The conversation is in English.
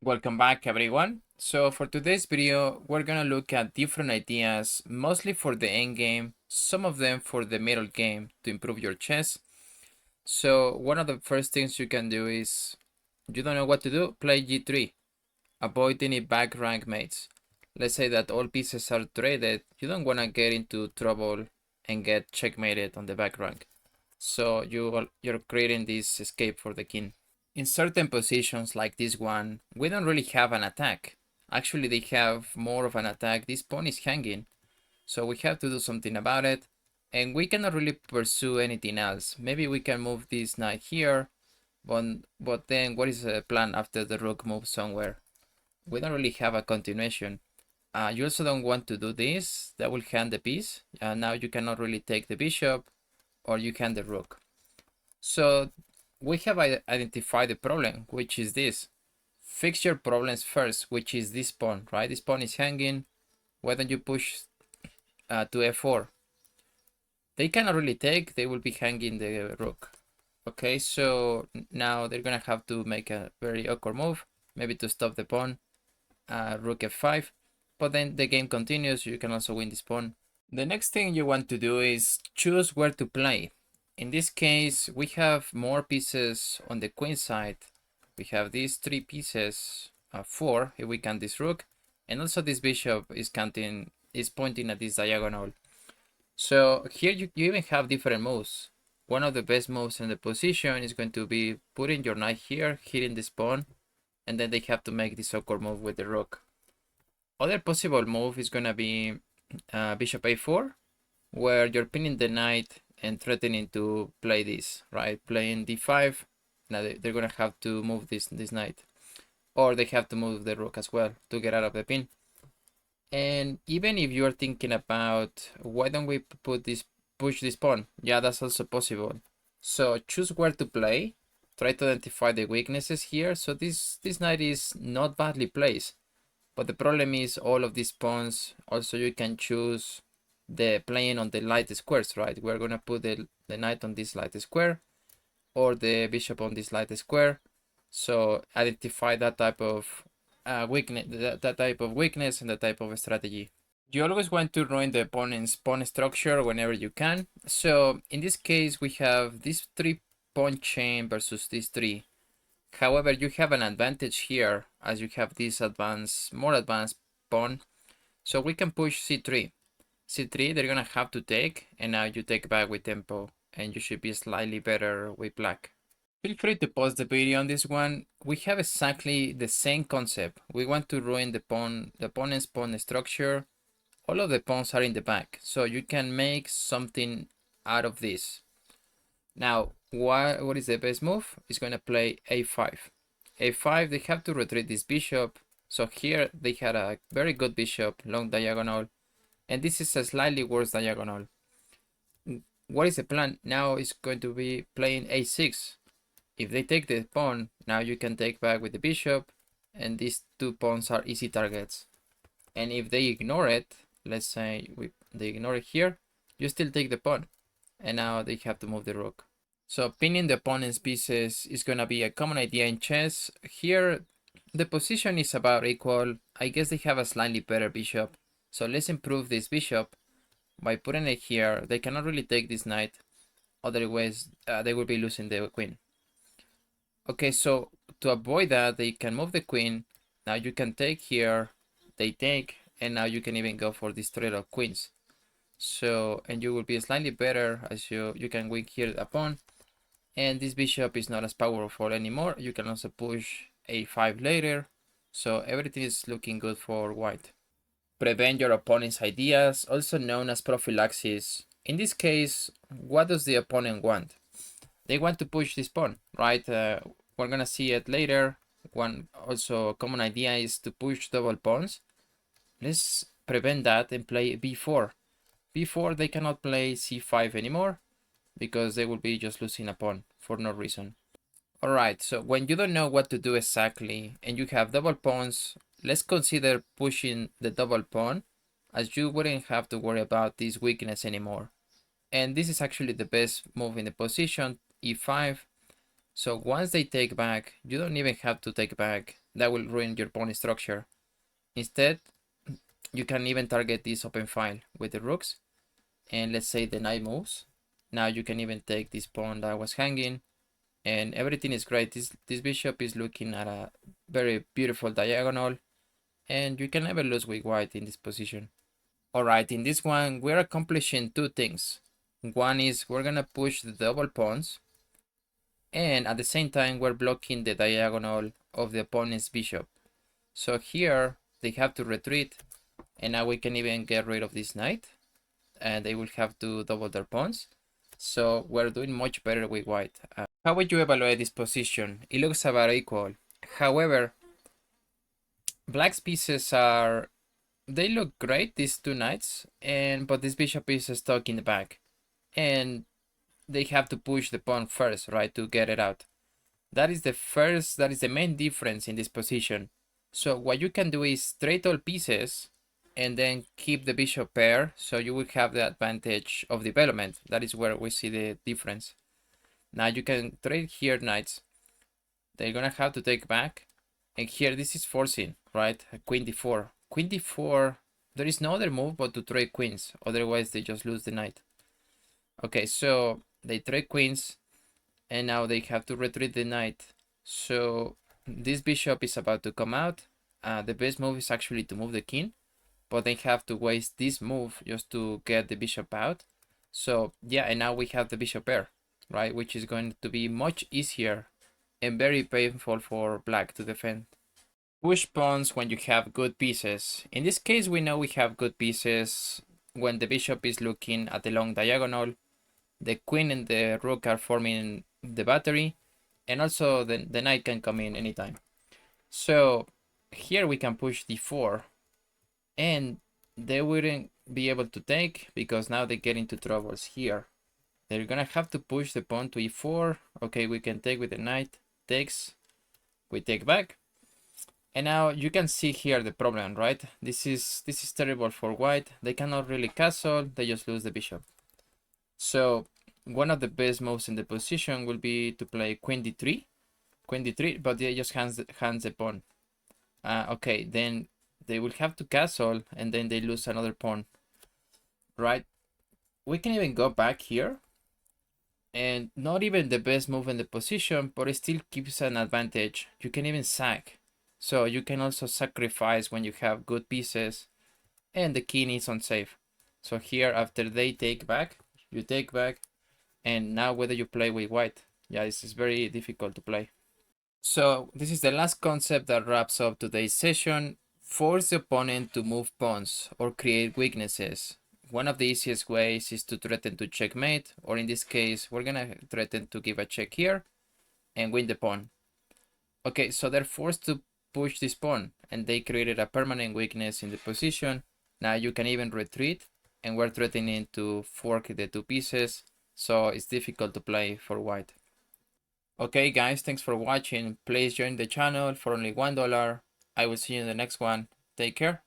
Welcome back, everyone. So for today's video, we're gonna look at different ideas, mostly for the end game, some of them for the middle game to improve your chess. So one of the first things you can do is, you don't know what to do, play g3. Avoid any back rank mates. Let's say that all pieces are traded, you don't wanna get into trouble and get checkmated on the back rank. So you're creating this escape for the king. In certain positions like this one, we don't really have an attack. Actually, they have more of an attack. This pawn is hanging, so we have to do something about it. And we cannot really pursue anything else. Maybe we can move this knight here, but then what is the plan after the rook moves somewhere? We don't really have a continuation. You also don't want to do this. That will hand the piece. Now you cannot really take the bishop, or you hand the rook. So we have identified the problem, which is this. Fix your problems first, which is this pawn, right? This pawn is hanging. Why don't you push to f4? They cannot really take, they will be hanging the rook. Okay, so now they're gonna have to make a very awkward move, maybe to stop the pawn, rook f5, but then the game continues, you can also win this pawn. The next thing you want to do is choose where to play. In this case, we have more pieces on the queen side. We have these three pieces, four, if we count this rook, and also this bishop is pointing at this diagonal. So here you even have different moves. One of the best moves in the position is going to be putting your knight here, hitting this pawn, and then they have to make this awkward move with the rook. Other possible move is gonna be bishop a4, where you're pinning the knight and threatening to play this, right? Playing d5. Now they're gonna have to move this knight, or they have to move the rook as well to get out of the pin. And even if you're thinking about why don't we push this pawn, yeah, that's also possible. So choose where to play. Try to identify the weaknesses here. So this knight is not badly placed, but the problem is all of these pawns. Also, you can choose the playing on the light squares, right? We're gonna put the knight on this light square, or the bishop on this light square. So identify that type of weakness, that type of weakness, and that type of strategy. You always want to ruin the opponent's pawn structure whenever you can. So in this case, we have this 3-pawn chain versus these three. However, you have an advantage here as you have this more advanced pawn. So we can push c3. c3, they're gonna have to take, and now you take back with tempo, and you should be slightly better with black. Feel free to pause the video on this one. We have exactly the same concept. We want to ruin the opponent's pawn structure. All of the pawns are in the back, so you can make something out of this. Now, what is the best move? It's gonna play a5. a5, they have to retreat this bishop. So here they had a very good bishop, long diagonal, and this is a slightly worse diagonal. What is the plan? Now it's going to be playing a6. If they take the pawn, now you can take back with the bishop, and these two pawns are easy targets. And if they ignore it, let's say they ignore it here, you still take the pawn, and now they have to move the rook. So pinning the opponent's pieces is gonna be a common idea in chess. Here, the position is about equal. I guess they have a slightly better bishop. So let's improve this bishop by putting it here. They cannot really take this knight, otherwise they will be losing the queen. Okay, so to avoid that, they can move the queen. Now you can take here, they take, and now you can even go for this trade of queens. So, and you will be slightly better as you can win here a pawn, and this bishop is not as powerful anymore. You can also push a5 later, so everything is looking good for white. Prevent your opponent's ideas, also known as prophylaxis. In this case, what does the opponent want? They want to push this pawn, right? We're gonna see it later. One also common idea is to push double pawns. Let's prevent that and play b4. b4, they cannot play c5 anymore because they will be just losing a pawn for no reason. Alright, so when you don't know what to do exactly and you have double pawns, let's consider pushing the double pawn, as you wouldn't have to worry about this weakness anymore. And this is actually the best move in the position, e5. So once they take back, you don't even have to take back. that will ruin your pawn structure. Instead, you can even target this open file with the rooks, and let's say the knight moves. Now you can even take this pawn that was hanging, and everything is great. This bishop is looking at a very beautiful diagonal, and you can never lose with white in this position. Alright, in this one, we're accomplishing two things. One is we're gonna push the double pawns, and at the same time, we're blocking the diagonal of the opponent's bishop. So here, they have to retreat, and now we can even get rid of this knight, and they will have to double their pawns. So we're doing much better with white. How would you evaluate this position? It looks about equal. However, black's pieces are, they look great, these two knights, but this bishop is stuck in the back, and they have to push the pawn first, right, to get it out. That is the main difference in this position. So what you can do is trade all pieces and then keep the bishop pair, so you will have the advantage of development. That is where we see the difference. Now you can trade here knights. They're gonna have to take back, and here this is forcing, right? Queen d4. Queen d4, there is no other move but to trade queens, otherwise they just lose the knight. Okay, so they trade queens, and now they have to retreat the knight. So this bishop is about to come out. The best move is actually to move the king, but they have to waste this move just to get the bishop out. So yeah, and now we have the bishop pair, right, which is going to be much easier and very painful for black to defend. Push pawns when you have good pieces. In this case, we know we have good pieces when the bishop is looking at the long diagonal, the queen and the rook are forming the battery, and also the knight can come in anytime. So here we can push d4, and they wouldn't be able to take because now they get into troubles here. They're gonna have to push the pawn to e4. Okay, we can take with the knight, takes, we take back. And now you can see here the problem, right? This is terrible for white. They cannot really castle, they just lose the bishop. So one of the best moves in the position will be to play queen d3, but they just hands the pawn. Okay, then they will have to castle, and then they lose another pawn, right? We can even go back here, and not even the best move in the position, but it still gives an advantage. You can even sack, so you can also sacrifice when you have good pieces, and the king is unsafe. So here, after they take back, you take back, and now whether you play with white, yeah, this is very difficult to play. So this is the last concept that wraps up today's session. Force the opponent to move pawns or create weaknesses. One of the easiest ways is to threaten to checkmate, or in this case, we're gonna threaten to give a check here and win the pawn. Okay, so they're forced to push this pawn, and they created a permanent weakness in the position. Now you can even retreat, and we're threatening to fork the two pieces, so it's difficult to play for white. Okay guys, thanks for watching. Please join the channel for only $1. I will see you in the next one. Take care.